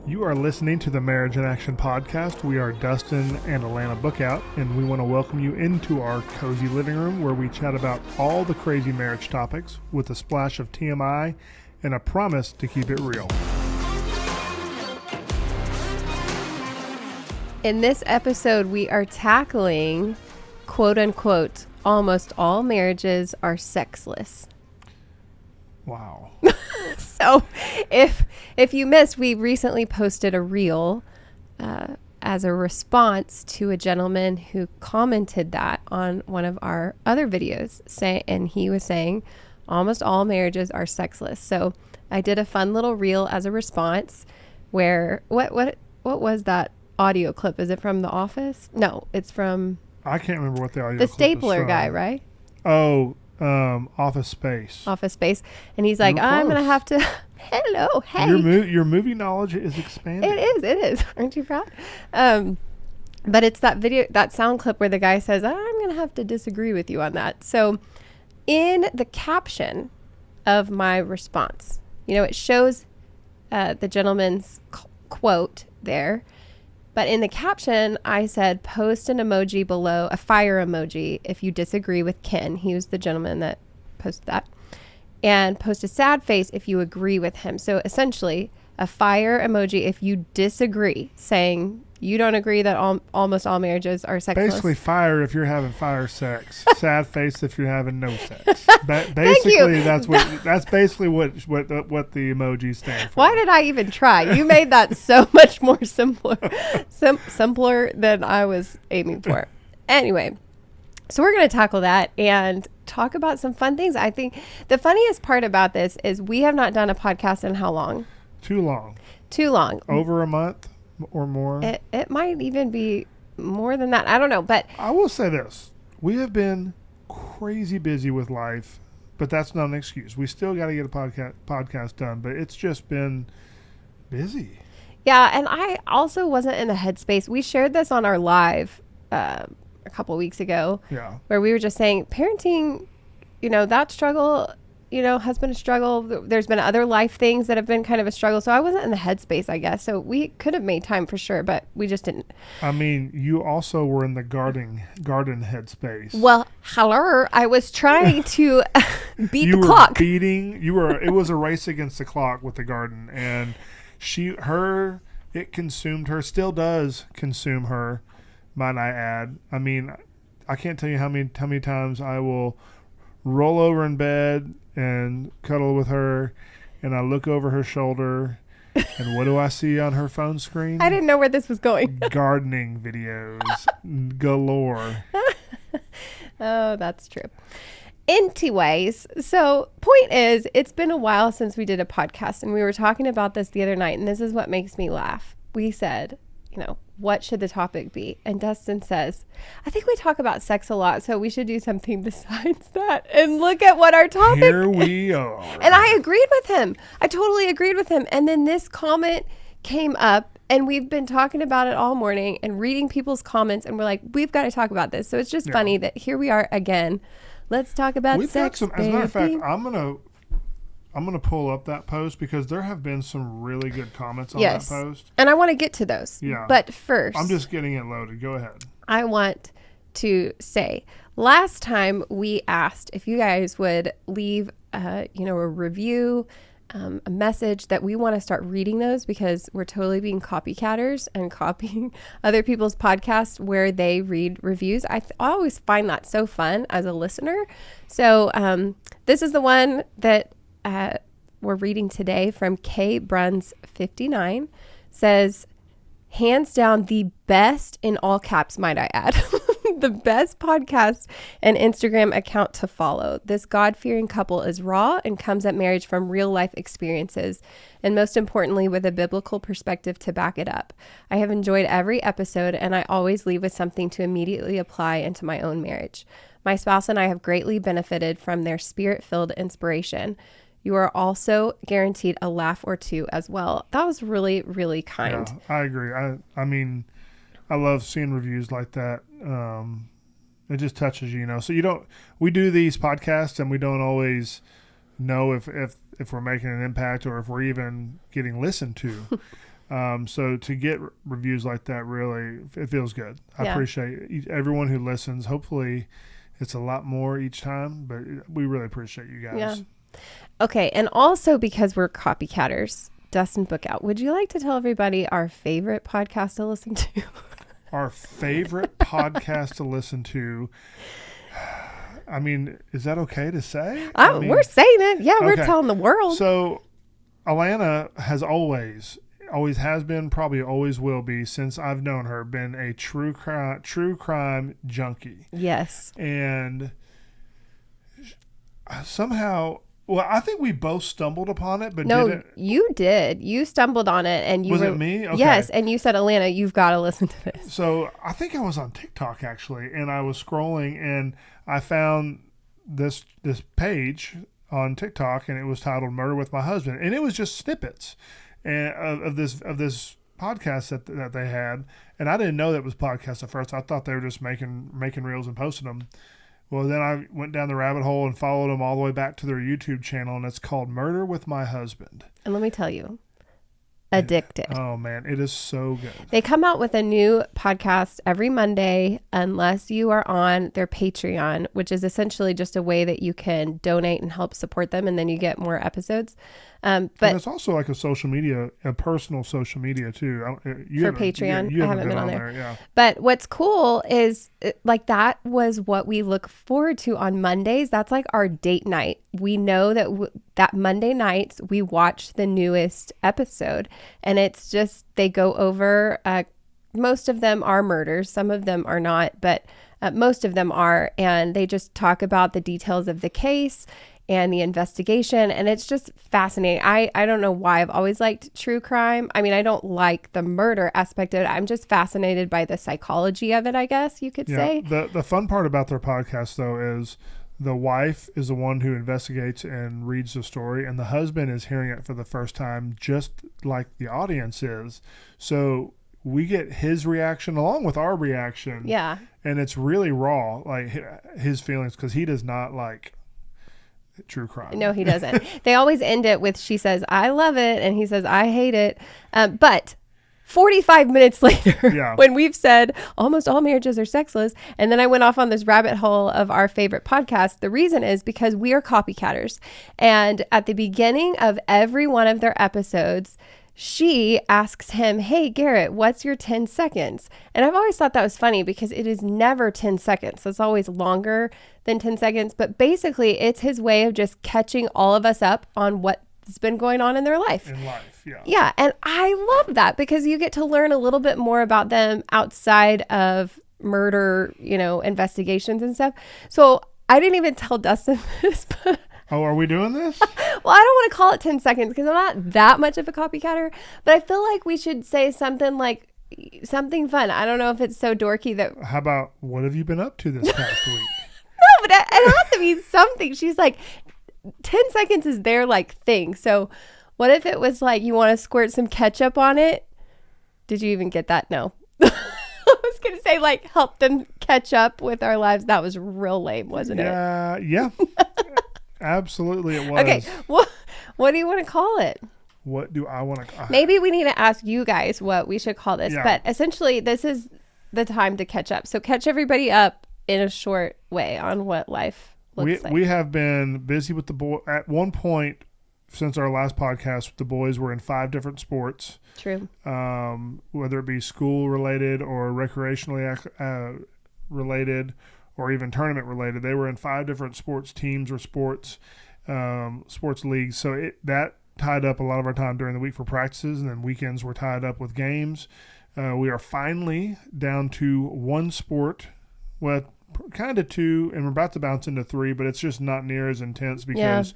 You are listening to the Marriage in Action podcast. We are Dustin and Alana Bookout, and we want to welcome you into our cozy living room where we chat about all the crazy marriage topics with a splash of TMI and a promise to keep it real. In this episode, we are tackling, quote unquote, almost all marriages are sexless. Wow. So if you missed, we recently posted a reel as a response to a gentleman who commented that on one of our other videos, and he was saying almost all marriages are sexless. So I did a fun little reel as a response where what was that audio clip? Is it from The Office? No, it's from I can't remember what the audio the clip stapler is guy, right? Oh, Office Space. Office Space. And he's like, I'm going to have to, hello, hey. Your movie knowledge is expanding. It is. Aren't you proud? But it's that video, that sound clip where the guy says, I'm going to have to disagree with you on that. So in the caption of my response, it shows the gentleman's quote there. But in the caption, I said, post an emoji below, a fire emoji, if you disagree with Ken. He was the gentleman that posted that. And post a sad face if you agree with him. So essentially, a fire emoji if you disagree, saying you don't agree that almost all marriages are sexless. Basically, fire if you're having fire sex. Sad face if you're having no sex. Basically, that's basically what the emojis stand for. Why did I even try? You made that so much more simpler than I was aiming for. Anyway, so we're going to tackle that and talk about some fun things. I think the funniest part about this is we have not done a podcast in how long? Too long. Over a month or more. It might even be more than that. I don't know, but I will say this. We have been crazy busy with life, but that's not an excuse. We still got to get a podcast done, but it's just been busy. Yeah, and I also wasn't in the headspace. We shared this on our live a couple weeks ago. Yeah. Where we were just saying parenting, that struggle has been a struggle. There's been other life things that have been kind of a struggle. So I wasn't in the headspace, I guess. So we could have made time for sure, but we just didn't. I mean, you also were in the garden headspace. Well, hello. I was trying to beat the clock. It was a race against the clock with the garden, and it consumed her, still does consume her, might I add. I mean, I can't tell you how many times I will roll over in bed and cuddle with her, and I look over her shoulder, and what do I see on her phone screen? I didn't know where this was going. Gardening videos galore. Oh, that's true. Anyways, so point is, it's been a while since we did a podcast, and we were talking about this the other night, and this is what makes me laugh. We said, what should the topic be? And Dustin says, I think we talk about sex a lot, so we should do something besides that. And look at what our topic Here we are. And I agreed with him. I totally agreed with him. And then this comment came up, and we've been talking about it all morning and reading people's comments, and we're like, we've got to talk about this. So it's just funny that here we are again. Let's talk about sex, as a matter of fact, I'm gonna pull up that post because there have been some really good comments on that post. And I want to get to those. Yeah. But first, I'm just getting it loaded. Go ahead. I want to say, last time we asked if you guys would leave, a review, a message that we want to start reading those because we're totally being copycatters and copying other people's podcasts where they read reviews. I always find that so fun as a listener. So this is the one that we're reading today from K Bruns 59. Says, hands down the best, in all caps might I add, the best podcast and Instagram account to follow. This God-fearing couple is raw and comes at marriage from real life experiences, and most importantly with a biblical perspective to back it up. I have enjoyed every episode, and I always leave with something to immediately apply into my own marriage. My spouse and I have greatly benefited from their spirit-filled inspiration. You are also guaranteed a laugh or two as well. That was really, really kind. Yeah, I agree. I mean, I love seeing reviews like that. It just touches you, So we do these podcasts and we don't always know if we're making an impact or if we're even getting listened to. So to get reviews like that, really, it feels good. I Yeah. appreciate everyone who listens. Hopefully it's a lot more each time, but we really appreciate you guys. Yeah. Okay. And also because we're copycatters, Dustin Bookout, would you like to tell everybody our favorite podcast to listen to? Our favorite podcast to listen to. I mean, is that okay to say? We're saying it. Yeah, we're okay. telling the world. So Alana has always has been, probably always will be, since I've known her, been a true crime junkie. Yes. And somehow, well, I think we both stumbled upon it, but didn't. You did. You stumbled on it, and you Was it me? Okay. Yes, and you said, "Alana, you've got to listen to this." So I think I was on TikTok actually, and I was scrolling, and I found this page on TikTok, and it was titled "Murder with My Husband," and it was just snippets and of this podcast that they had, and I didn't know that was podcast at first. I thought they were just making reels and posting them. Well, then I went down the rabbit hole and followed them all the way back to their YouTube channel, and it's called Murder with My Husband. And let me tell you, addicted. Oh, man, it is so good. They come out with a new podcast every Monday unless you are on their Patreon, which is essentially just a way that you can donate and help support them, and then you get more episodes. But and it's also like a personal social media too. For Patreon, I haven't been on there. Yeah. But what's cool is like that was what we look forward to on Mondays. That's like our date night. We know that that Monday nights we watch the newest episode, and it's just they go over. Most of them are murders. Some of them are not, but most of them are, and they just talk about the details of the case and the investigation, and it's just fascinating. I don't know why I've always liked true crime. I mean, I don't like the murder aspect of it. I'm just fascinated by the psychology of it, I guess you could say. The fun part about their podcast, though, is the wife is the one who investigates and reads the story, and the husband is hearing it for the first time, just like the audience is. So we get his reaction along with our reaction. Yeah. And it's really raw, like his feelings, because he does not like true crime. No, he doesn't. They always end it with, she says, "I love it," and he says, "I hate it." But 45 minutes later, when we've said almost all marriages are sexless, and then I went off on this rabbit hole of our favorite podcast, the reason is because we are copycatters. And at the beginning of every one of their episodes, she asks him, "Hey, Garrett, what's your 10 seconds?" And I've always thought that was funny because it is never 10 seconds. It's always longer than 10 seconds. But basically, it's his way of just catching all of us up on what's been going on in their life. Yeah. And I love that because you get to learn a little bit more about them outside of murder, investigations and stuff. So I didn't even tell Dustin this, but... Oh, are we doing this? Well, I don't want to call it 10 seconds because I'm not that much of a copycatter, but I feel like we should say something like something fun. I don't know if it's so dorky that... How about, what have you been up to this past week? No, but it has to be something. She's like, 10 seconds is their like thing. So what if it was like, you want to squirt some ketchup on it? Did you even get that? No. I was going to say like, help them catch up with our lives. That was real lame, wasn't it? Yeah. Absolutely it was. Okay, what do you want to call it? What do I want to... Maybe we need to ask you guys what we should call this. Yeah. But essentially, this is the time to catch up. So catch everybody up in a short way on what life looks like. We have been busy with the boy. At one point, since our last podcast, the boys were in 5 different sports. True. Whether it be school-related or recreationally related, or even tournament related. They were in 5 different sports teams or sports leagues. So that tied up a lot of our time during the week for practices, and then weekends were tied up with games. We are finally down to 1 sport, well, kind of 2, and we're about to bounce into 3, but it's just not near as intense because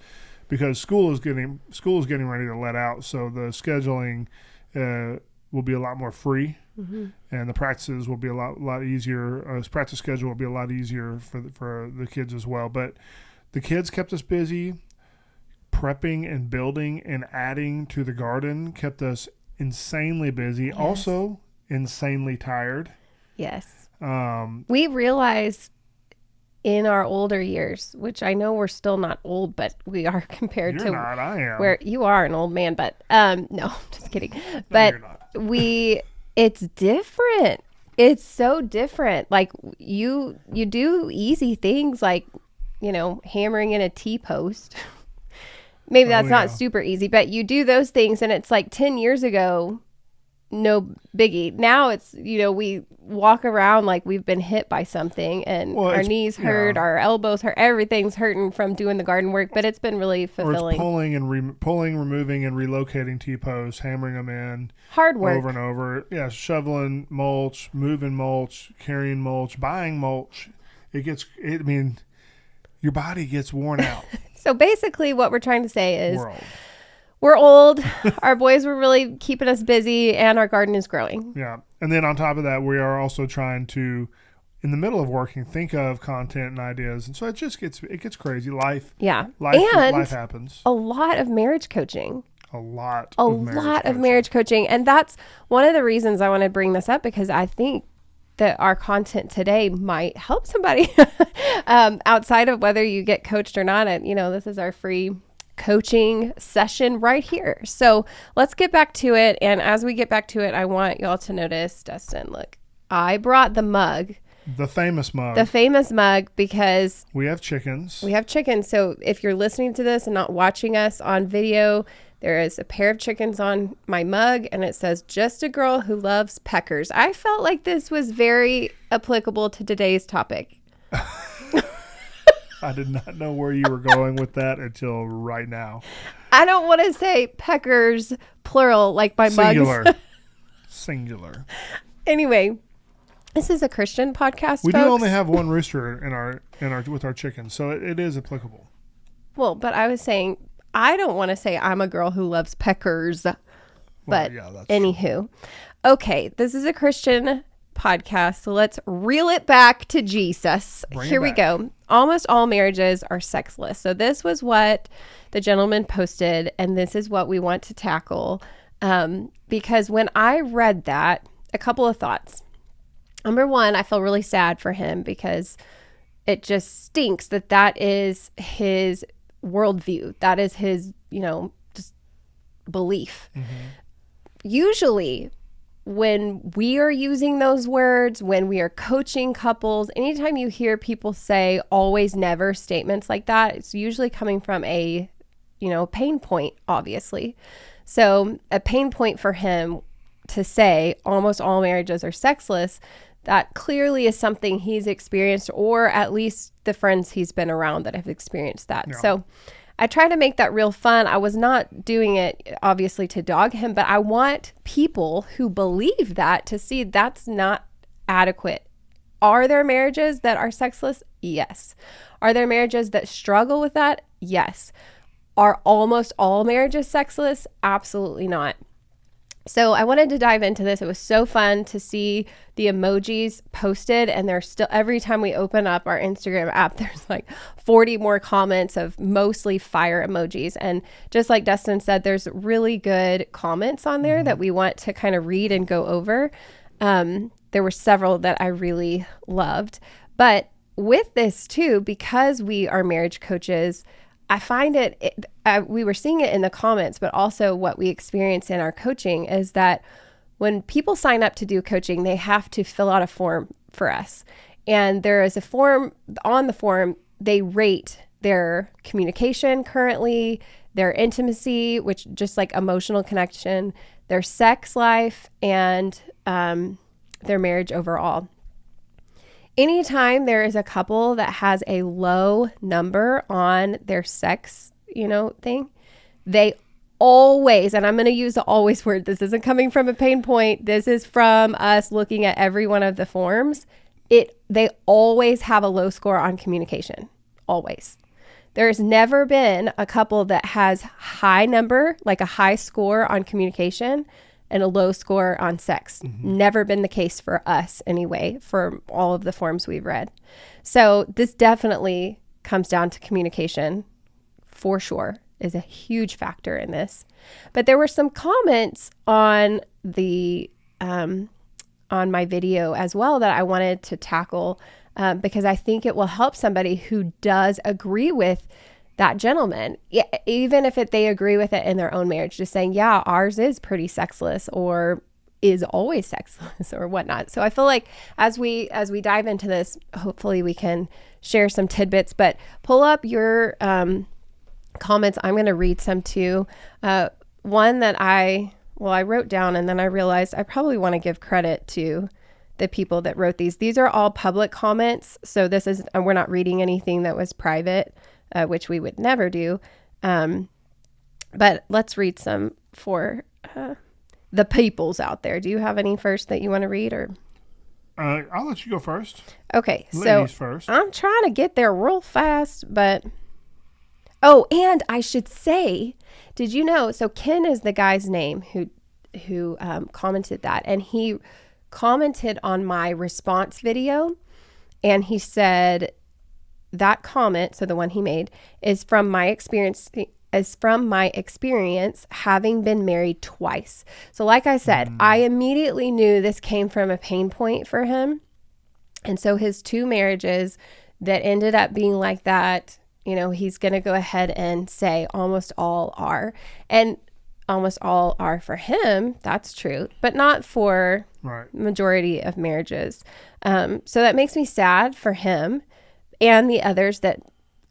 school is getting ready to let out. So the scheduling will be a lot more free. Mm-hmm. And the practices will be a lot easier. Practice schedule will be a lot easier for the kids as well. But the kids kept us busy. Prepping and building and adding to the garden kept us insanely busy. Yes. Also insanely tired. Yes. We realize in our older years, which I know we're still not old, but we are compared You're not, I am. Where you are an old man, but no, just kidding. But it's different. It's so different. Like you do easy things like, hammering in a T-post. Maybe that's not super easy, but you do those things and it's like 10 years ago, no biggie. Now it's, we walk around like we've been hit by something and our knees hurt, our elbows hurt, everything's hurting from doing the garden work, but it's been really fulfilling. Or it's pulling, removing, and relocating T-posts, hammering them in. Hard work. Over and over. Yeah, shoveling mulch, moving mulch, carrying mulch, buying mulch. Your body gets worn out. So basically what we're trying to say is we're old. Our boys were really keeping us busy and our garden is growing. Yeah. And then on top of that, we are also trying to, in the middle of working, think of content and ideas. And so it gets crazy. Life happens. A lot of marriage coaching. A lot of marriage coaching. And that's one of the reasons I want to bring this up, because I think that our content today might help somebody outside of whether you get coached or not. And, this is our free coaching session right here. So let's get back to it. And as we get back to it, I want y'all to notice, Dustin, look, I brought the mug. The famous mug. Because we have chickens. So if you're listening to this and not watching us on video, there is a pair of chickens on my mug and it says, "Just a girl who loves peckers." I felt like this was very applicable to today's topic. I did not know where you were going with that until right now. I don't want to say peckers, plural, like my mugs. Singular. Anyway, this is a Christian podcast, We folks. do only have one rooster with our chickens, so it is applicable. Well, but I was saying, I don't want to say I'm a girl who loves peckers. But anywho. True. Okay, this is a Christian podcast, so let's reel it back to Jesus. Here we go. Almost all marriages are sexless. So this was what the gentleman posted, and this is what we want to tackle. Because when I read that, a couple of thoughts. Number one, I feel really sad for him because it just stinks that is his worldview. That is his, just belief. Mm-hmm. Usually when we are using those words, when we are coaching couples, anytime you hear people say always, never statements like that, it's usually coming from a, pain point, obviously. So a pain point for him to say almost all marriages are sexless, that clearly is something he's experienced, or at least the friends he's been around that have experienced that. Yeah. So I try to make that real fun. I was not doing it, obviously, to dog him, but I want people who believe that to see that's not adequate. Are there marriages that are sexless? Yes. Are there marriages that struggle with that? Yes. Are almost all marriages sexless? Absolutely not. So I wanted to dive into this. It was so fun to see the emojis posted, and there's still, every time we open up our Instagram app, there's like 40 more comments of mostly fire emojis. And just like Dustin said, there's really good comments on there that we want to kind of read and go over. There were several that I really loved. But with this too, because we are marriage coaches, I find we were seeing it in the comments, but also what we experience in our coaching is that when people sign up to do coaching, they have to fill out a form for us. And there is a form, on the form, they rate their communication currently, their intimacy, which just like emotional connection, their sex life, and their marriage overall. Anytime there is a couple that has a low number on their sex, thing, they always, and I'm going to use the always word. This isn't coming from a pain point. This is from us looking at every one of the forms. They always have a low score on communication. Always. There's never been a couple that has high number, like a high score on communication, and a low score on sex. Mm-hmm. Never been the case for us anyway, for all of the forms we've read. So this definitely comes down to communication, for sure, is a huge factor in this. But there were some comments on the on my video as well that I wanted to tackle because I think it will help somebody who does agree with that gentleman, even if they agree with it in their own marriage, just saying, yeah, ours is pretty sexless, or is always sexless or whatnot. So I feel like as we dive into this, hopefully we can share some tidbits, but pull up your comments. I'm going to read some too. One that I wrote down, and then I realized I probably want to give credit to the people that wrote these. These are all public comments. So this is, we're not reading anything that was private, which we would never do. But let's read some for the peoples out there. Do you have any first that you want to read, or? I'll let you go first. Okay. Ladies so first. I'm trying to get there real fast, but oh, and I should say, did you know? So Ken is the guy's name who commented that, and he commented on my response video, and he said that comment, so the one he made, is from my experience having been married twice. So like I said, I immediately knew this came from a pain point for him. And so his 2 marriages that ended up being like that, you know, he's going to go ahead and say almost all are. And almost all are for him. That's true, but not for majority of marriages. So that makes me sad for him and the others that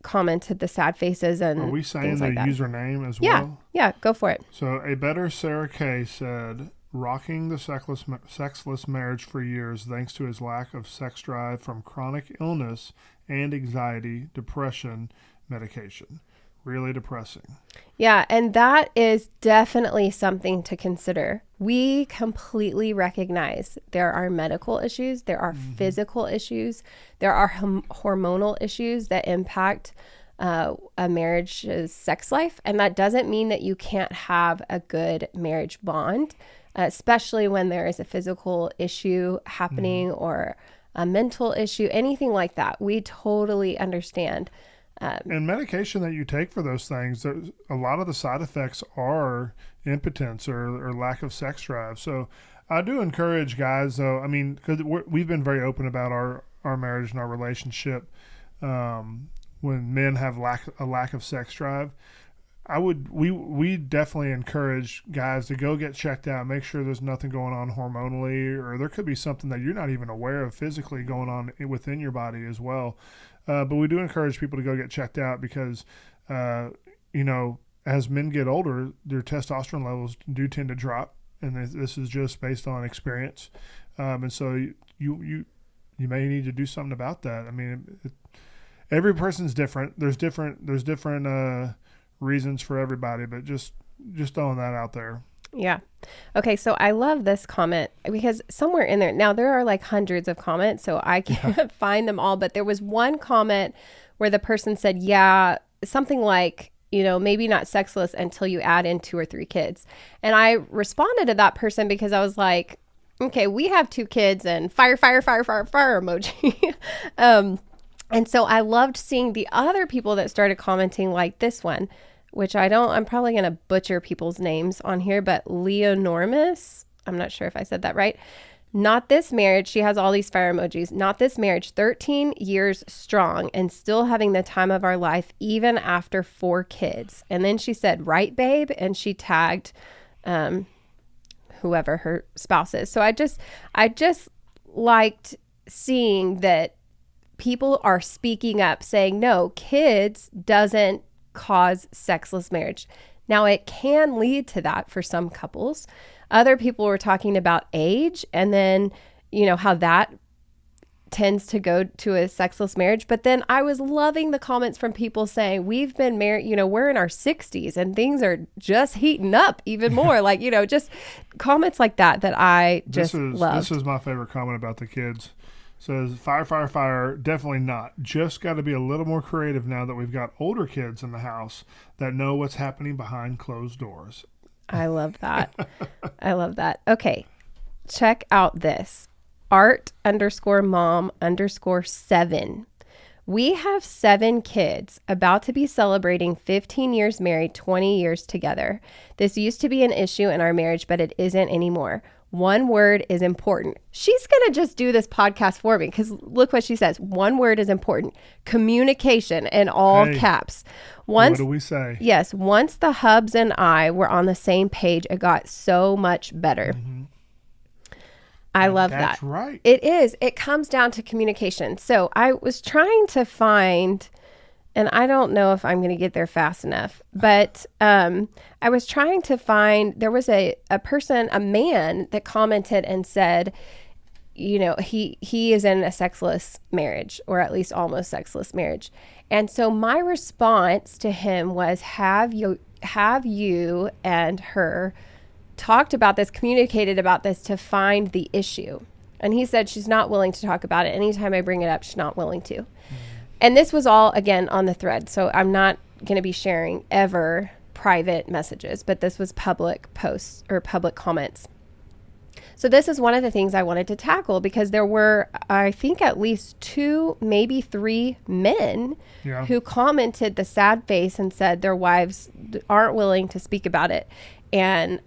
commented the sad faces and are we saying like the that. Username as well? Yeah, go for it. So a better Sarah K said, rocking the sexless marriage for years thanks to his lack of sex drive from chronic illness and anxiety, depression, medication. Really depressing. Yeah, and that is definitely something to consider. We completely recognize there are medical issues, there are physical issues, there are hormonal issues that impact a marriage's sex life. And that doesn't mean that you can't have a good marriage bond, especially when there is a physical issue happening or a mental issue, anything like that. We totally understand. And medication that you take for those things, a lot of the side effects are impotence or lack of sex drive. So I do encourage guys, though, I mean, because we've been very open about our marriage and our relationship. When men have a lack of sex drive, we definitely encourage guys to go get checked out, make sure there's nothing going on hormonally, or there could be something that you're not even aware of physically going on within your body as well. But we do encourage people to go get checked out because, you know, as men get older, their testosterone levels do tend to drop, and this is just based on experience. And so you may need to do something about that. I mean, every person's different. There's different reasons for everybody, but just throwing that out there. Yeah. Okay. So I love this comment because somewhere in there, now there are like hundreds of comments, so I can't find them all, but there was one comment where the person said, yeah, something like, you know, maybe not sexless until you add in 2 or 3 kids. And I responded to that person because I was like, okay, we have 2 kids and fire emoji. And so I loved seeing the other people that started commenting like this one, which I'm probably going to butcher people's names on here, but Leonormous, I'm not sure if I said that right. Not this marriage. She has all these fire emojis. Not this marriage. 13 years strong and still having the time of our life, even after 4 kids. And then she said, right, babe. And she tagged whoever her spouse is. So I just liked seeing that people are speaking up saying, no, kids doesn't cause sexless marriage. Now, it can lead to that for some couples. Other people were talking about age and then, you know, how that tends to go to a sexless marriage. But then I was loving the comments from people saying, we've been married, you know, we're in our 60s and things are just heating up even more. Like, you know, just comments like that I just loved. This is my favorite comment about the kids. Says, fire, definitely not. Just got to be a little more creative now that we've got older kids in the house that know what's happening behind closed doors. I love that. I love that. Okay, check out this. Art_mom_7. We have 7 kids, about to be celebrating 15 years married, 20 years together. This used to be an issue in our marriage, but it isn't anymore. One word is important. She's going to just do this podcast for me because look what she says. One word is important. Communication in all caps. What do we say? Yes. Once the hubs and I were on the same page, it got so much better. I love That's that. right. It is. It comes down to communication. So I was trying to find, and I don't know if I'm going to get there fast enough, but I was trying to find, there was a person, a man that commented and said, you know, he is in a sexless marriage, or at least almost sexless marriage. And so my response to him was, have you and her talked about this, communicated about this to find the issue? And he said she's not willing to talk about it. Anytime I bring it up, she's not willing to. Mm-hmm. And this was all, again, on the thread. So I'm not going to be sharing ever private messages, but this was public posts or public comments. So this is one of the things I wanted to tackle, because there were, I think, at least 2, maybe 3 men who commented the sad face and said their wives aren't willing to speak about it. And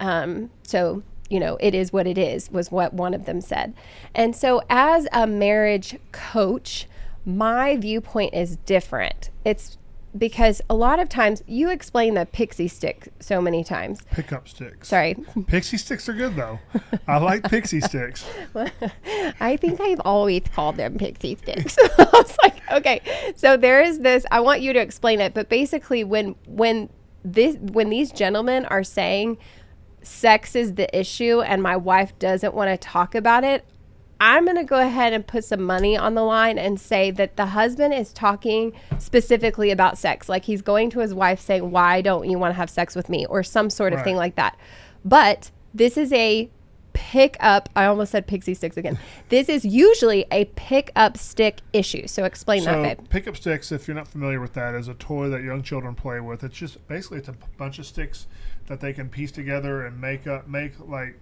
so, you know, it is what it is, was what one of them said. And so as a marriage coach, my viewpoint is different. It's because a lot of times you explain the pixie stick so many times. Pickup sticks. Sorry. Pixie sticks are good, though. I like pixie sticks. I think I've always called them pixie sticks. I was like, okay. So there is this, I want you to explain it. But basically when these gentlemen are saying sex is the issue and my wife doesn't want to talk about it, I'm going to go ahead and put some money on the line and say that the husband is talking specifically about sex. Like he's going to his wife saying, why don't you want to have sex with me? Or some sort of thing like that. But this is a pick up. I almost said pixie sticks again. This is usually a pick up stick issue. So explain that, babe. Pick up sticks, if you're not familiar with that, is a toy that young children play with. It's just basically it's a bunch of sticks that they can piece together and make like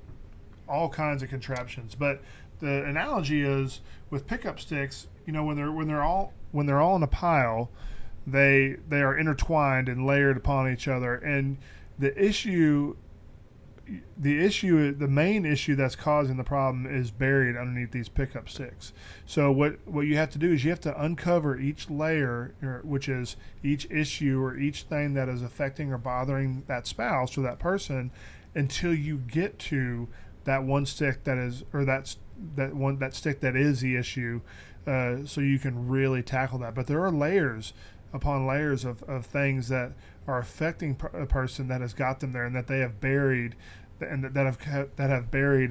all kinds of contraptions. But the analogy is with pickup sticks, you know, when they're all in a pile, they are intertwined and layered upon each other. And the main issue that's causing the problem is buried underneath these pickup sticks. So what you have to do is you have to uncover each layer, which is each issue or each thing that is affecting or bothering that spouse or that person, until you get to that one stick that is, or that stick that is the issue, so you can really tackle that. But there are layers upon layers of things that are affecting a person that has got them there, and that they have buried, and that have buried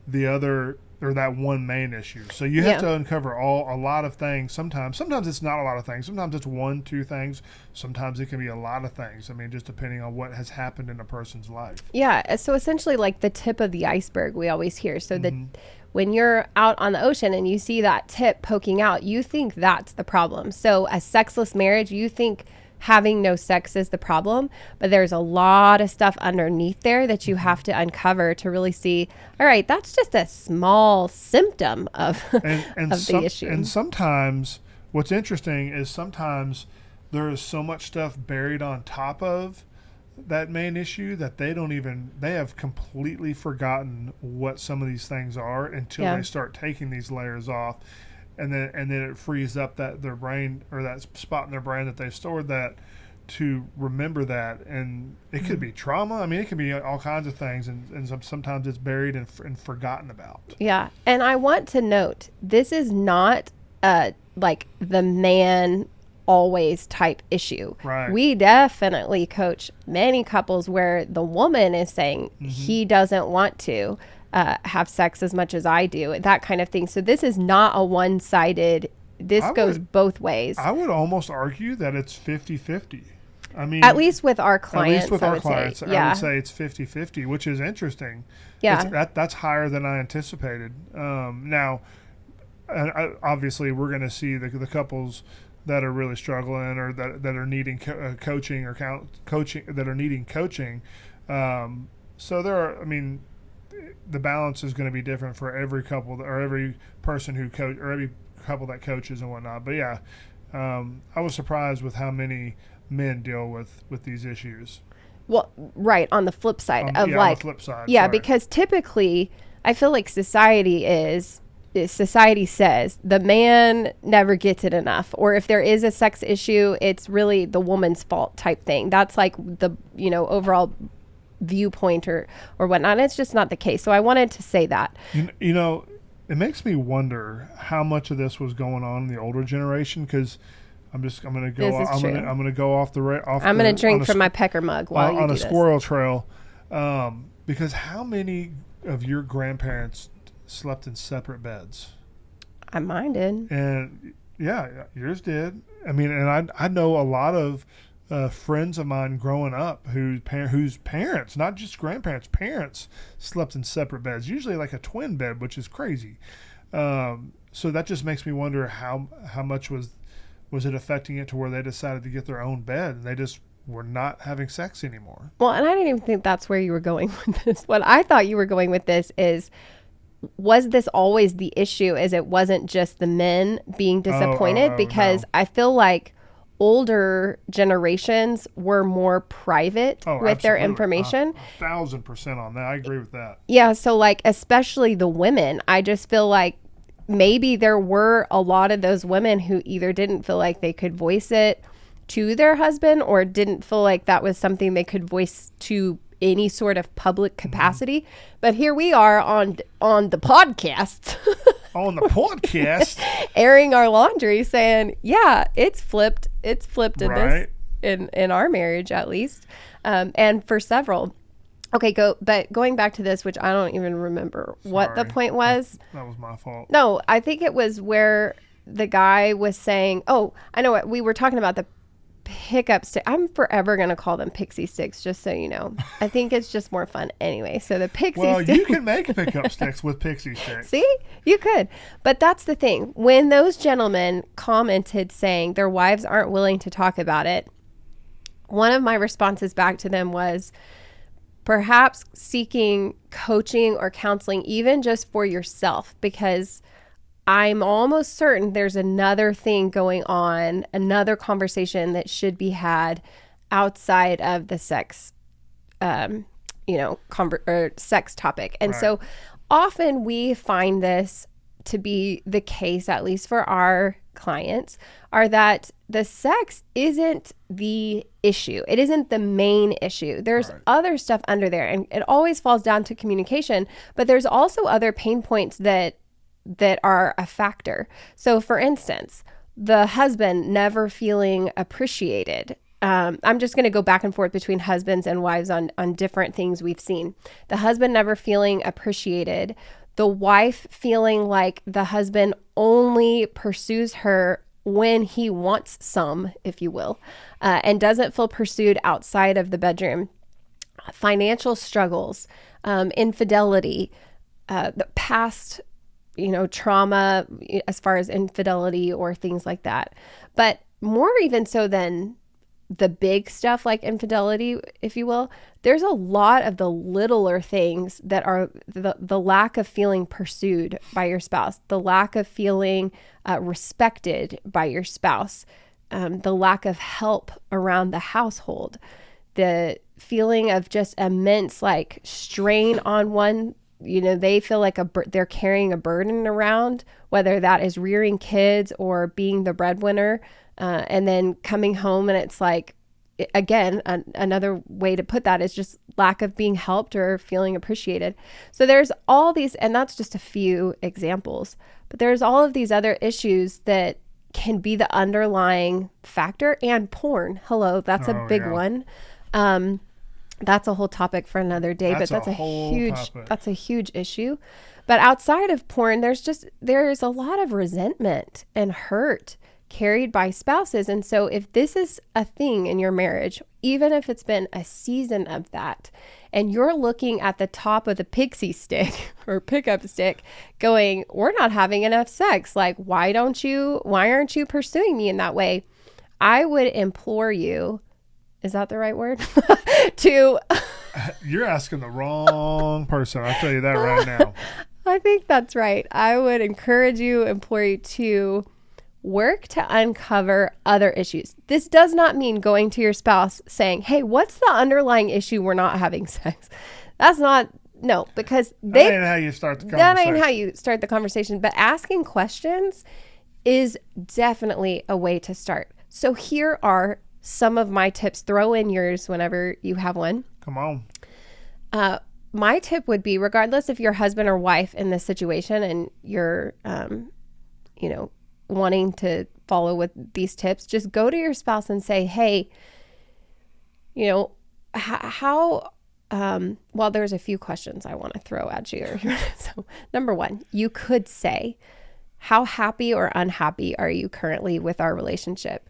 the other, or that one main issue. So you have to uncover a lot of things. Sometimes it's not a lot of things. Sometimes it's 1-2 things. Sometimes it can be a lot of things. I mean, just depending on what has happened in a person's life. Yeah. So essentially, like the tip of the iceberg, we always hear. So that when you're out on the ocean and you see that tip poking out, you think that's the problem. So a sexless marriage, you think having no sex is the problem, but there's a lot of stuff underneath there that you have to uncover to really see, all right, that's just a small symptom of, the issue. And sometimes what's interesting is sometimes there is so much stuff buried on top of that main issue that they have completely forgotten what some of these things are until they start taking these layers off. And then it frees up their brain, or that spot in their brain that they've stored that, to remember that. And it could be trauma. I mean, it could be all kinds of things, and sometimes it's buried and forgotten about. Yeah, and I want to note, this is not like the man always type issue. Right. We definitely coach many couples where the woman is saying he doesn't want to have sex as much as I do, that kind of thing. So this is not a one-sided, goes both ways. I would almost argue that it's 50-50. I mean, at least with our clients, I would say it's 50-50, which is interesting. Yeah. That's higher than I anticipated. Now, obviously, we're going to see the couples that are really struggling, or that are needing coaching, or coaching, that are needing coaching. So there are, I mean, the balance is going to be different for every couple, or every person who coach, or every couple that coaches and whatnot. But yeah, I was surprised with how many men deal with these issues. Well, right, on the flip side on the flip side, yeah, sorry. Because typically I feel like society says the man never gets it enough, or if there is a sex issue, it's really the woman's fault type thing. That's like the overall viewpoint or whatnot. It's just not the case. So I wanted to say that. You know, it makes me wonder how much of this was going on in the older generation, because I'm gonna go off the I'm gonna drink from my pecker mug while you do this. Squirrel trail, because how many of your grandparents slept in separate beds? Mine did. And yeah, yours did. I mean, and I know a lot of friends of mine growing up whose parents, not just grandparents, parents slept in separate beds, usually like a twin bed, which is crazy. So that just makes me wonder how much was it affecting it to where they decided to get their own bed and they just were not having sex anymore. Well, and I didn't even think that's where you were going with this. What I thought you were going with this is, was this always the issue? Is it wasn't just the men being disappointed? Because no. I feel like older generations were more private with absolutely. Their information. 1,000% on that. I agree with that. Yeah. So like, especially the women, I just feel like maybe there were a lot of those women who either didn't feel like they could voice it to their husband or didn't feel like that was something they could voice to any sort of public capacity. Mm-hmm. But here we are on the podcast. On the podcast. Airing our laundry saying, yeah, it's flipped in right. this in our marriage at least. And for several. Okay, going back to this, which I don't even remember what the point was. That was my fault. No, I think it was where the guy was saying, oh, I know what we were talking about, the pickup stick. I'm forever going to call them pixie sticks, just so you know. I think it's just more fun anyway. So the pixie stick. Well, you can make pickup sticks with pixie sticks. See? You could. But that's the thing. When those gentlemen commented saying their wives aren't willing to talk about it, one of my responses back to them was, perhaps seeking coaching or counseling, even just for yourself, because I'm almost certain there's another thing going on, another conversation that should be had outside of the sex, sex topic. And right. So often we find this to be the case, at least for our clients, are that the sex isn't the issue. It isn't the main issue. There's right. other stuff under there, and it always falls down to communication, but there's also other pain points that are a factor. So for instance, the husband never feeling appreciated. I'm just going to go back and forth between husbands and wives on different things we've seen. The husband never feeling appreciated. The wife feeling like the husband only pursues her when he wants some, if you will, and doesn't feel pursued outside of the bedroom. Financial struggles, infidelity, the past, trauma as far as infidelity or things like that. But more even so than the big stuff like infidelity, if you will, there's a lot of the littler things that are the lack of feeling pursued by your spouse, the lack of feeling respected by your spouse, the lack of help around the household, the feeling of just immense like strain on one. They feel like they're carrying a burden around, whether that is rearing kids or being the breadwinner. And then coming home and it's like, again, another way to put that is just lack of being helped or feeling appreciated. So there's all these, and that's just a few examples, but there's all of these other issues that can be the underlying factor. And porn. Hello, that's a big one. That's a whole topic for another day, but that's a huge issue. But outside of porn, there's a lot of resentment and hurt carried by spouses. And so if this is a thing in your marriage, even if it's been a season of that, and you're looking at the top of the pixie stick or pickup stick going, we're not having enough sex. Like, why aren't you pursuing me in that way? I would implore you, is that the right word? You're asking the wrong person. I'll tell you that right now. I think that's right. I would encourage you, implore you to work to uncover other issues. This does not mean going to your spouse saying, hey, what's the underlying issue we're not having sex? Because that ain't how you start the conversation. That ain't how you start the conversation. But asking questions is definitely a way to start. So here are some of my tips. Throw in yours whenever you have one. Come on. My tip would be, regardless if you're husband or wife in this situation and you're, wanting to follow with these tips, just go to your spouse and say, hey, how, well, there's a few questions I want to throw at you. So number one, you could say, how happy or unhappy are you currently with our relationship?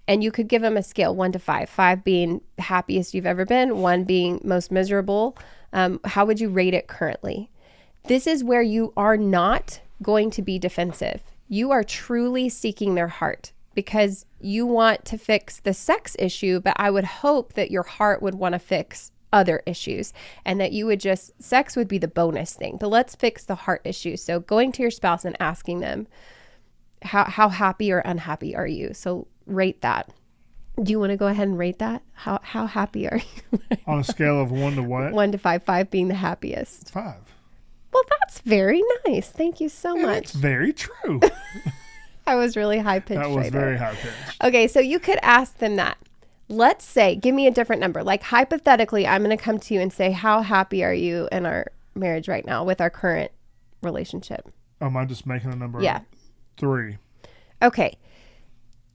And you could give them a scale 1 to 5, 5 being happiest you've ever been, 1 being most miserable. How would you rate it currently? This is where you are not going to be defensive. You are truly seeking their heart because you want to fix the sex issue, but I would hope that your heart would want to fix other issues and that you would sex would be the bonus thing, but let's fix the heart issue. So going to your spouse and asking them, how happy or unhappy are you? So rate that. Do you want to go ahead and rate that? How happy are you? On a scale of 1 to what? 1 to 5, 5 being the happiest. 5. Well, that's very nice. Thank you so much. That's very true. I was really high pitched. That was very high pitched. Okay, so you could ask them that. Let's say, give me a different number. Like hypothetically, I'm going to come to you and say, how happy are you in our marriage right now with our current relationship? Oh, am I just making a number? Yeah. 3. Okay.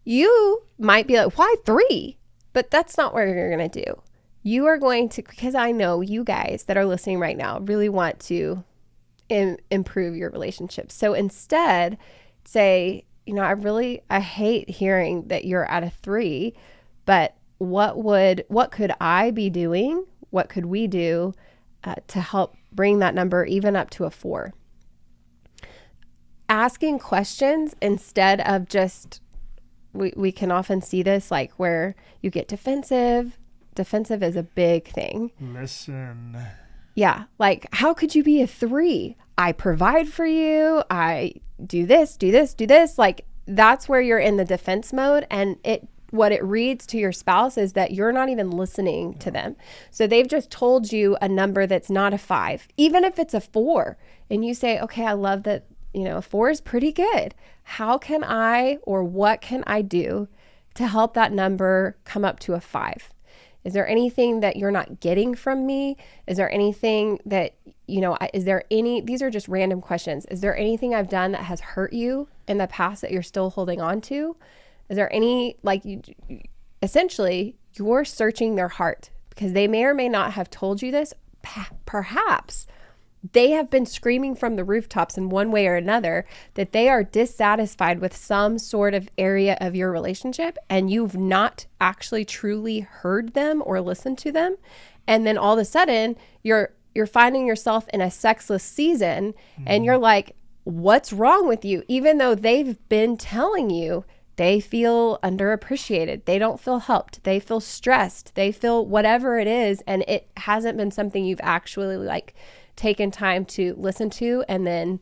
You might be like, why 3? But that's not what you're going to do. You are going to, because I know you guys that are listening right now really want to improve your relationship. So instead, say, I hate hearing that you're at a 3, but what could I be doing? What could we do to help bring that number even up to a 4? Asking questions instead of just, we can often see this like where you get defensive. Defensive is a big thing. Listen. Yeah. Like, how could you be a 3? I provide for you. I do this, do this, do this. Like, that's where you're in the defense mode. And what it reads to your spouse is that you're not even listening to them. So they've just told you a number that's not a 5, even if it's a 4. And you say, okay, I love that, a 4 is pretty good. How can I, or what can I do to help that number come up to a 5? Is there anything that you're not getting from me? Is there anything that, these are just random questions. Is there anything I've done that has hurt you in the past that you're still holding on to? Is there any, essentially, you're searching their heart because they may or may not have told you this. Perhaps they have been screaming from the rooftops in one way or another that they are dissatisfied with some sort of area of your relationship and you've not actually truly heard them or listened to them. And then all of a sudden you're finding yourself in a sexless season and you're like, what's wrong with you? Even though they've been telling you they feel underappreciated. They don't feel helped. They feel stressed. They feel whatever it is. And it hasn't been something you've actually taken time to listen to and then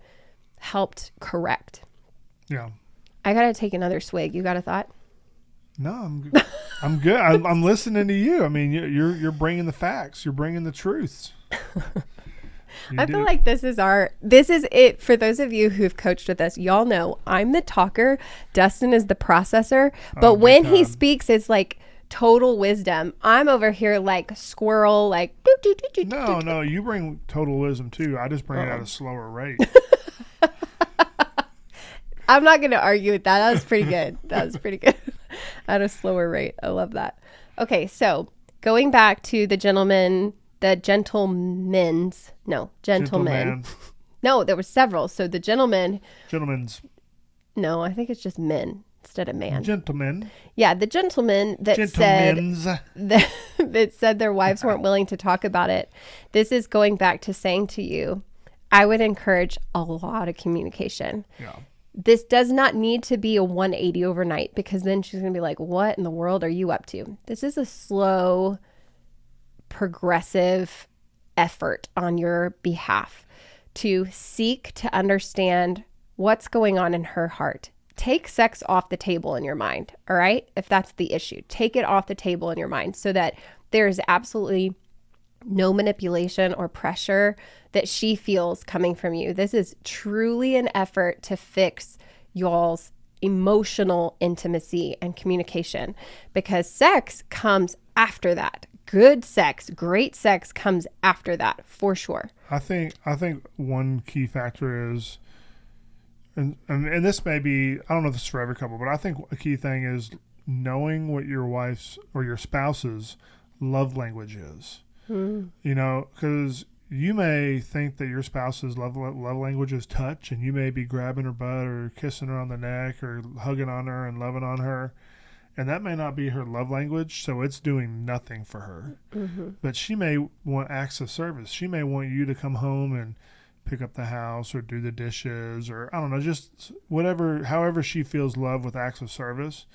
helped correct. Yeah. I got to take another swig. You got a thought? No, I'm good. I'm listening to you. I mean, you're bringing the facts. You're bringing the truths. I feel like this is it for those of you who've coached with us. Y'all know I'm the talker. Dustin is the processor. But when he speaks, it's like total wisdom. I'm over here like squirrel, like. No, you bring total wisdom too. I just bring it at a slower rate. I'm not going to argue with that. That was pretty good. At a slower rate. I love that. Okay, so going back to the gentlemen. No, there were several. So the gentlemen's. No, I think it's just men instead of man. Gentlemen. Yeah, the gentlemen that said their wives weren't willing to talk about it. This is going back to saying to you, I would encourage a lot of communication. Yeah. This does not need to be a 180 overnight because then she's going to be like, what in the world are you up to? This is a slow, progressive effort on your behalf to seek to understand what's going on in her heart. Take sex off the table in your mind, all right? If that's the issue, take it off the table in your mind so that there's absolutely no manipulation or pressure that she feels coming from you. This is truly an effort to fix y'all's emotional intimacy and communication because sex comes after that. good sex, great sex comes after that for sure. I think one key factor is, and this may be, I don't know if this is for every couple, but I think a key thing is knowing what your wife's or your spouse's love language is. You know, because you may think that your spouse's love language is touch, and you may be grabbing her butt or kissing her on the neck or hugging on her and loving on her, and that may not be her love language, so it's doing nothing for her. But she may want acts of service. She may want you to come home and pick up the house or do the dishes, or I don't know, just whatever, however she feels love with acts of service.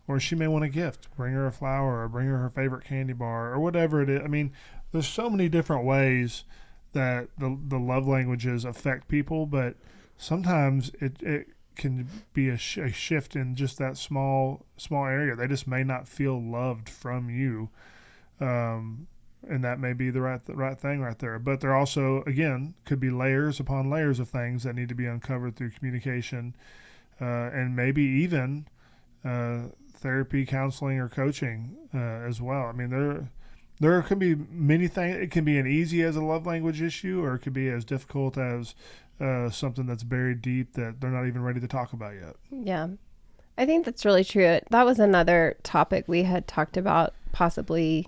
Or she may want a gift, bring her a flower or bring her favorite candy bar or whatever it is. I mean, there's so many different ways that the love languages affect people, but sometimes it can be a shift in just that small area. They just may not feel loved from you, and that may be the right thing right there. But there also, again, could be layers upon layers of things that need to be uncovered through communication, and maybe even therapy, counseling, or coaching as well. I mean, there can be many things. It can be as easy as a love language issue, or it could be as difficult as something that's buried deep that they're not even ready to talk about yet. Yeah, I think that's really true. That was another topic we had talked about possibly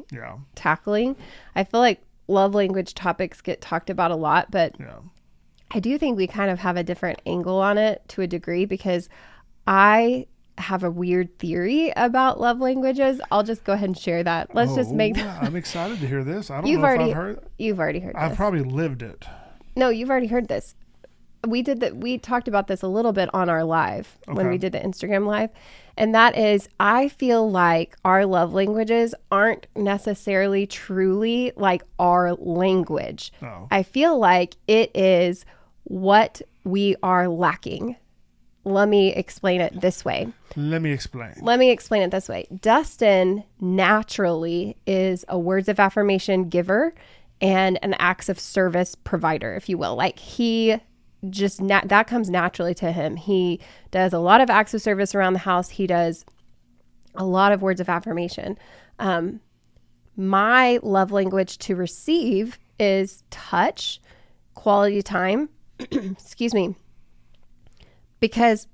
tackling. I feel like love language topics get talked about a lot, but I do think we kind of have a different angle on it to a degree, because I have a weird theory about love languages. I'll just go ahead and share that. Let's just make that. I'm excited to hear this. I don't know if I've heard. You've already heard this. I've probably lived it. No, you've already heard this. We talked about this a little bit on our live when we did the Instagram live. And that is, I feel like our love languages aren't necessarily truly like our language. Oh. I feel like it is what we are lacking. Let me explain it this way. Let me explain it this way. Dustin naturally is a words of affirmation giver and an acts of service provider, if you will. Like he just, that comes naturally to him. He does a lot of acts of service around the house. He does a lot of words of affirmation. My love language to receive is touch, quality time, excuse me. Because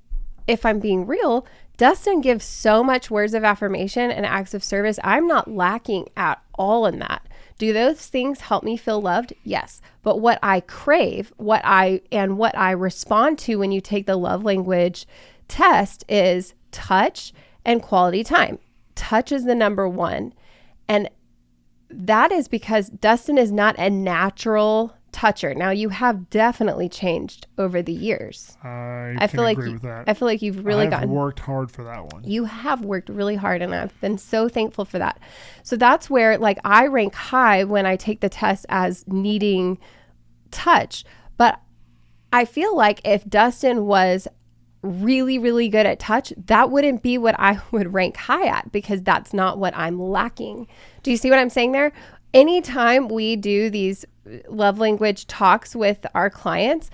if I'm being real, Dustin gives so much words of affirmation and acts of service. I'm not lacking at all in that. Do those things help me feel loved? Yes. But what I crave, what I respond to when you take the love language test is touch and quality time. Touch is the number one. And that is because Dustin is not a natural toucher. Now, you have definitely changed over the years. I feel like agree with that. I feel like you've really worked hard for that one. You have worked really hard, and I've been so thankful for that. So that's where, like, I rank high when I take the test as needing touch. But I feel like if Dustin was really, really good at touch, that wouldn't be what I would rank high at, because that's not what I'm lacking. Do you see what I'm saying there? Anytime we do these love language talks with our clients,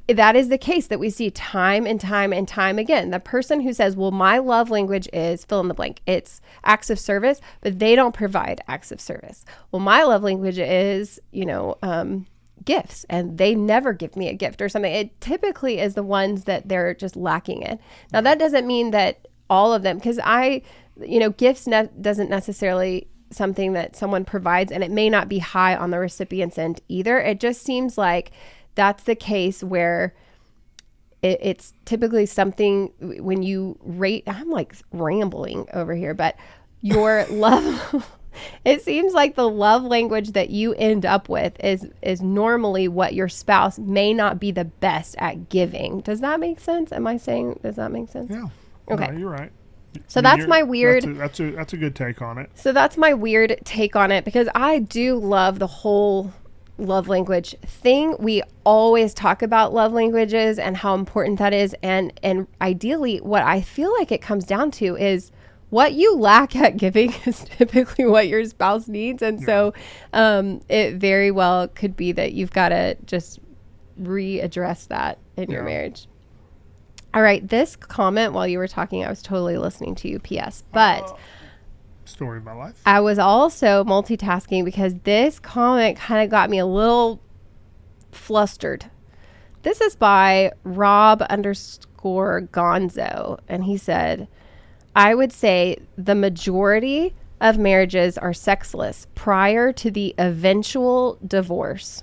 that is the case that we see time and time and time again. The person who says, well, my love language is fill in the blank. It's acts of service, but they don't provide acts of service. Well, my love language is, gifts, and they never give me a gift or something. It typically is the ones that they're just lacking in. Now, that doesn't mean that all of them, because gifts doesn't necessarily something that someone provides, and it may not be high on the recipient's end either. It just seems like that's the case where it's typically something when you rate, I'm like rambling over here, but your love, it seems like the love language that you end up with is normally what your spouse may not be the best at giving. Does that make sense? Does that make sense? Yeah. Okay. No, you're right. So that's my weird. That's a good take on it. So that's my weird take on it, because I do love the whole love language thing. We always talk about love languages and how important that is, and ideally, what I feel like it comes down to is what you lack at giving is typically what your spouse needs, and so it very well could be that you've got to just readdress that in your marriage. All right, this comment while you were talking, I was totally listening to you, P.S. But story of my life. I was also multitasking because this comment kind of got me a little flustered. This is by Rob_Gonzo. And he said, I would say the majority of marriages are sexless prior to the eventual divorce.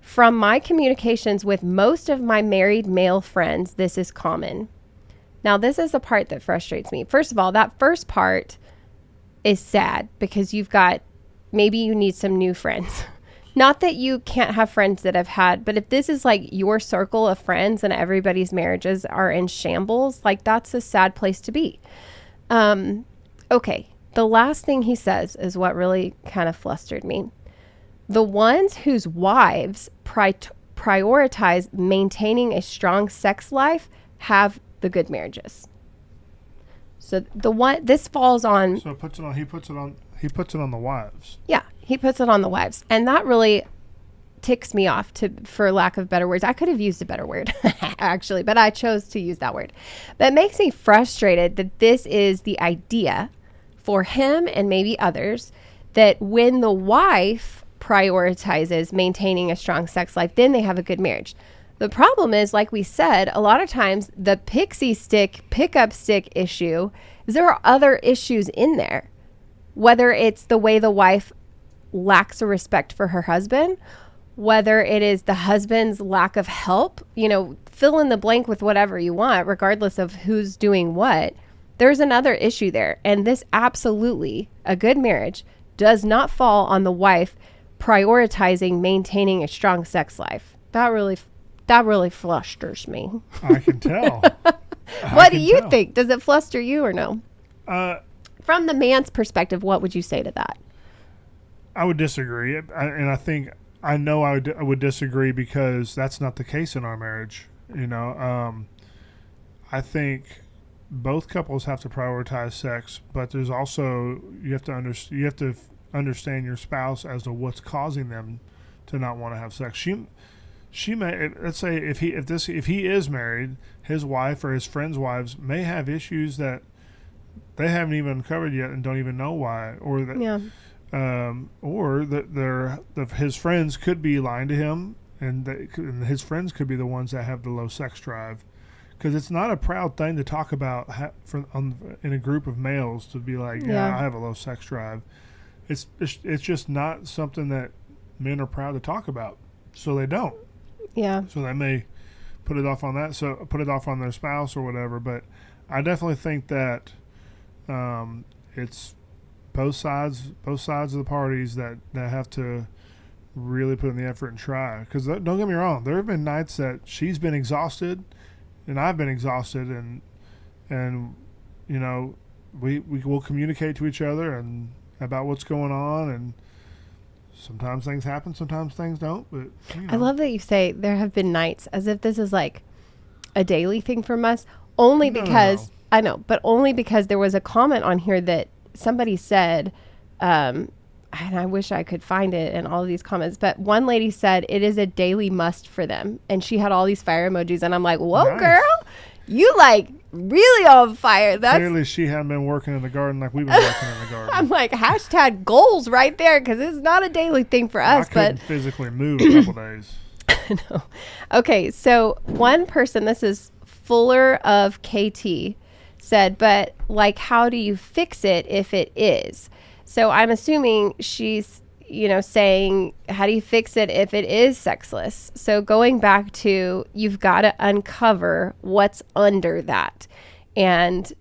From my communications with most of my married male friends, this is common. Now, this is the part that frustrates me. First of all, that first part is sad because maybe you need some new friends. Not that you can't have friends that have had, but if this is like your circle of friends and everybody's marriages are in shambles, like that's a sad place to be. Okay. The last thing he says is what really kind of flustered me. The ones whose wives prioritize maintaining a strong sex life have the good marriages. So this falls on. So he puts it on the wives. Yeah, he puts it on the wives, and that really ticks me off. For lack of better words, I could have used a better word actually, but I chose to use that word. But it makes me frustrated that this is the idea for him and maybe others, that when the wife prioritizes maintaining a strong sex life, then they have a good marriage. The problem is, like we said, a lot of times the pickup stick issue is there are other issues in there. Whether it's the way the wife lacks a respect for her husband, whether it is the husband's lack of help, fill in the blank with whatever you want, regardless of who's doing what. There's another issue there. And this absolutely, a good marriage does not fall on the wife prioritizing maintaining a strong sex life. That really flusters me. I can tell. What do you think? Does it fluster you or no? From the man's perspective, what would you say to that? I would disagree. And I think I would disagree because that's not the case in our marriage. I think both couples have to prioritize sex, but there's also, you have to understand your spouse as to what's causing them to not want to have sex. She may, let's say if he is married, his wife or his friends' wives may have issues that they haven't even uncovered yet and don't even know why, or that, his friends could be lying to him, and his friends could be the ones that have the low sex drive, because it's not a proud thing to talk about in a group of males to be like, I have a low sex drive. It's just not something that men are proud to talk about, so they don't. Yeah. So they may put it off on their spouse or whatever. But I definitely think that it's both sides of the parties that have to really put in the effort and try. Because don't get me wrong, there have been nights that she's been exhausted and I've been exhausted, and we will communicate to each other and about what's going on, and sometimes things happen, sometimes things don't. But I love that you say there have been nights, as if this is like a daily thing from us. Only because I know, but only because there was a comment on here that somebody said, and I wish I could find it in all of these comments, but one lady said it is a daily must for them, and she had all these fire emojis, and I'm like, whoa, nice. Girl, you like really on fire. Clearly she hadn't been working in the garden like we've been working in the garden. I'm like, hashtag goals right there, because it's not a daily thing for us. I couldn't physically move a couple days. No. Okay, so one person, this is Fuller of KT, said, but like, how do you fix it if it is? So I'm assuming she's, saying, how do you fix it if it is sexless? So going back to, you've got to uncover what's under that. And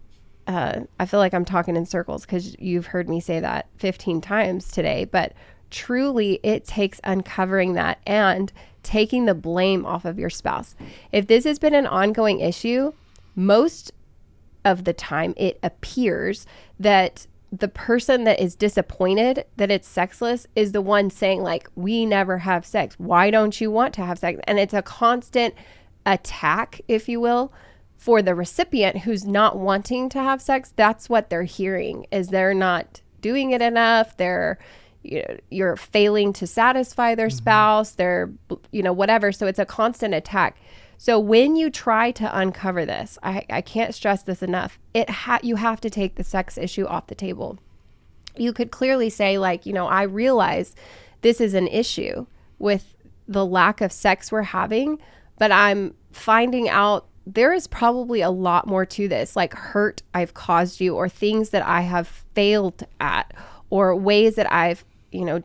I feel like I'm talking in circles because you've heard me say that 15 times today, but truly it takes uncovering that and taking the blame off of your spouse. If this has been an ongoing issue, most of the time it appears that the person that is disappointed that it's sexless is the one saying, like, we never have sex. Why don't you want to have sex? And it's a constant attack, if you will, for the recipient who's not wanting to have sex. That's what they're hearing, is they're not doing it enough. You're failing to satisfy their spouse. They're, whatever. So it's a constant attack. So when you try to uncover this, I can't stress this enough. You have to take the sex issue off the table. you could clearly say, like, I realize this is an issue with the lack of sex we're having, but I'm finding out there is probably a lot more to this, like hurt I've caused you, or things that I have failed at, or ways that I've,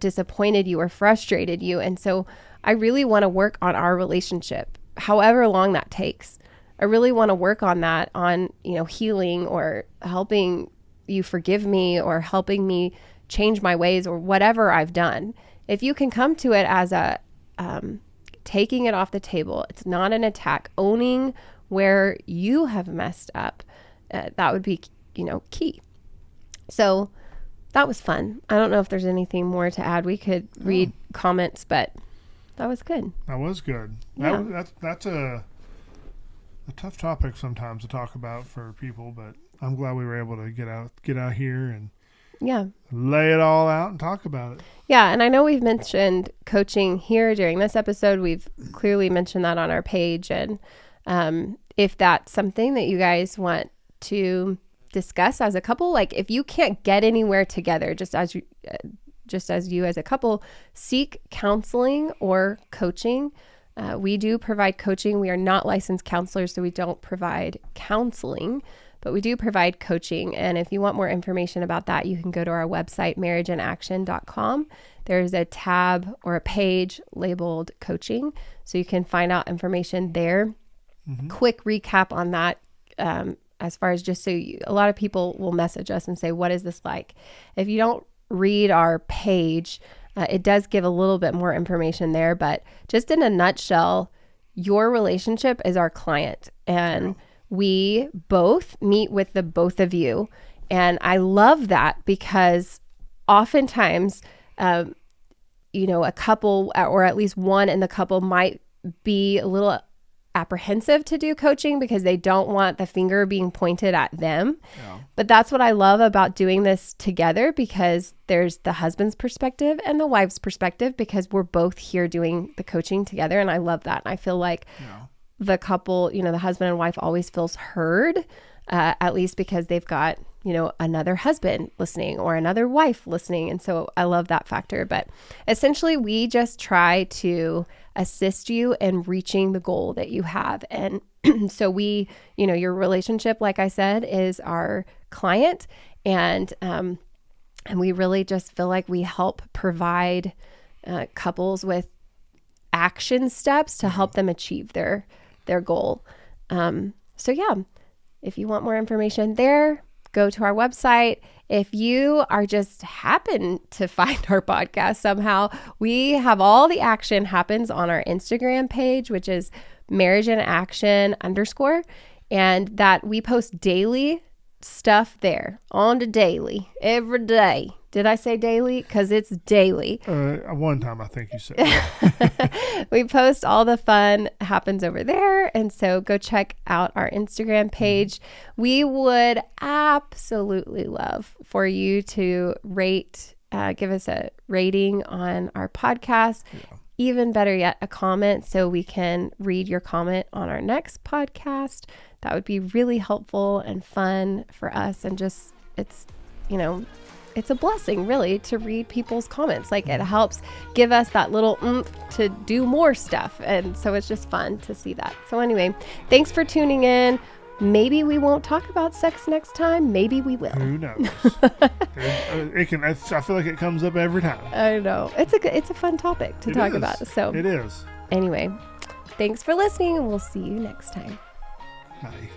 disappointed you or frustrated you. And so I really want to work on our relationship, however long that takes. I really want to work on that, on, healing, or helping you forgive me, or helping me change my ways, or whatever I've done. If you can come to it as a taking it off the table, it's not an attack, owning where you have messed up, that would be, key. So that was fun. I don't know if there's anything more to add. We could read comments, but that was good. That was good. Yeah. That's a tough topic sometimes to talk about for people, but I'm glad we were able to get out here and lay it all out and talk about it. Yeah, and I know we've mentioned coaching here during this episode. We've clearly mentioned that on our page, and if that's something that you guys want to discuss as a couple, like if you can't get anywhere together, just as you as a couple, seek counseling or coaching. We do provide coaching. We are not licensed counselors, so we don't provide counseling, but we do provide coaching. And if you want more information about that, you can go to our website, marriageinaction.com. There's a tab or a page labeled coaching, so you can find out information there. Mm-hmm. Quick recap on that. As far as just a lot of people will message us and say, what is this like? If you don't read our page, it does give a little bit more information there, but just in a nutshell, your relationship is our client, and we both meet with the both of you. And I love that, because oftentimes, a couple, or at least one in the couple, might be a little apprehensive to do coaching because they don't want the finger being pointed at them. Yeah. But that's what I love about doing this together, because there's the husband's perspective and the wife's perspective, because we're both here doing the coaching together. And I love that. And I feel like the couple, the husband and wife always feels heard, at least because they've got, another husband listening or another wife listening. And so I love that factor. But essentially, we just try to assist you in reaching the goal that you have. And so we, your relationship, like I said, is our client. And we really just feel like we help provide couples with action steps to help them achieve their goal. So yeah, if you want more information there, go to our website. If you are just happen to find our podcast somehow, we have all the action happens on our Instagram page, which is marriageinaction_, and that we post daily stuff there, on the daily, every day. Did I say daily? Because it's daily. One time I think you said. We post all the fun happens over there. And so go check out our Instagram page. We would absolutely love for you to give us a rating on our podcast. Yeah. Even better yet, a comment, so we can read your comment on our next podcast. That would be really helpful and fun for us. And just, it's a blessing, really, to read people's comments. Like, it helps give us that little oomph to do more stuff. And so it's just fun to see that. So anyway, thanks for tuning in. Maybe we won't talk about sex next time. Maybe we will. Who knows? I feel like it comes up every time. I know. It's a fun topic to talk about. So it is. Anyway, thanks for listening, and we'll see you next time. Bye.